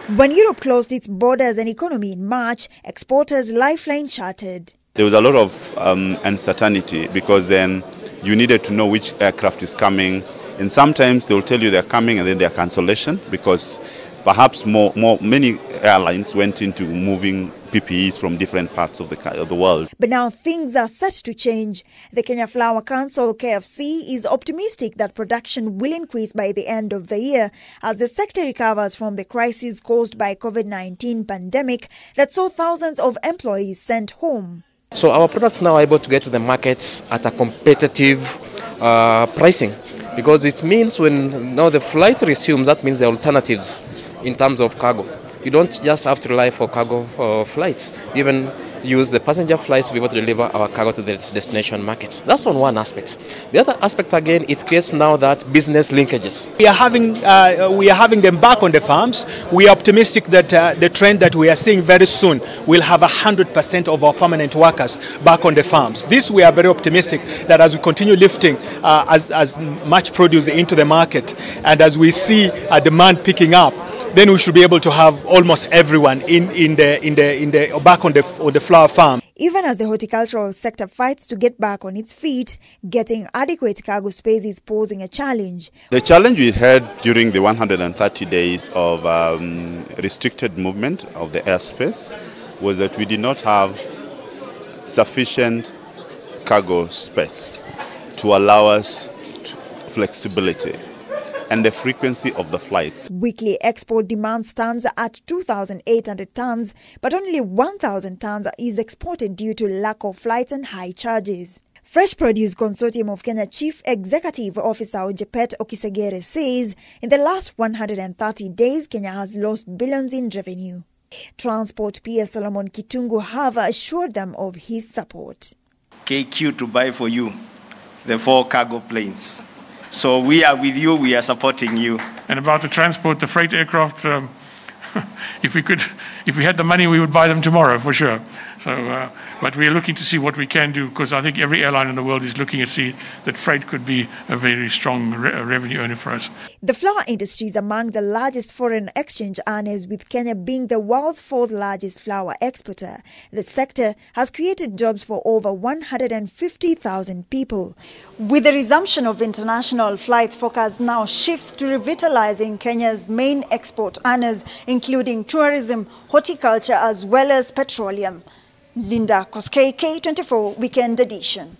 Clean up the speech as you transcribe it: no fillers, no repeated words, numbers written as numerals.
When Europe closed its borders and economy in March, exporters' lifeline shattered. There was a lot of uncertainty because then you needed to know which aircraft is coming. And sometimes they'll tell you they're coming and then they're cancellation because perhaps many airlines went into moving PPEs from different parts of the world. But now things are set to change. The Kenya Flour Council, KFC, is optimistic that production will increase by the end of the year as the sector recovers from the crisis caused by COVID-19 pandemic that saw thousands of employees sent home. So our products now are able to get to the markets at a competitive pricing, because it means when now the flight resumes, that means there are alternatives in terms of cargo. You don't just have to rely for cargo flights. You even use the passenger flights to be able to deliver our cargo to the destination markets. That's on one aspect. The other aspect, again, it creates now that business linkages. We are having them back on the farms. We are optimistic that the trend that we are seeing very soon will have 100% of our permanent workers back on the farms. This we are very optimistic that as we continue lifting as much produce into the market and as we see demand picking up, then we should be able to have almost everyone back on the flour farm. Even as the horticultural sector fights to get back on its feet, getting adequate cargo space is posing a challenge. The challenge we had during the 130 days of restricted movement of the airspace was that we did not have sufficient cargo space to allow us flexibility and the frequency of the flights. Weekly export demand stands at 2,800 tons, but only 1,000 tons is exported due to lack of flights and high charges. Fresh Produce Consortium of Kenya Chief Executive Officer Ojepet Okisegere says in the last 130 days, Kenya has lost billions in revenue. Transport PS Solomon Kitungu have assured them of his support. KQ to buy for you the 4 cargo planes. So we are with you, we are supporting you. And about to transport the freight aircraft, if we had the money, we would buy them tomorrow for sure. So, but we are looking to see what we can do, because I think every airline in the world is looking at see that freight could be a very strong revenue earner for us. The flour industry is among the largest foreign exchange earners, with Kenya being the world's 4th largest flour exporter. The sector has created jobs for over 150,000 people. With the resumption of international flights, focus now shifts to revitalizing Kenya's main export earners, including tourism, horticulture, as well as petroleum. Linda Koskei, K24 Weekend Edition.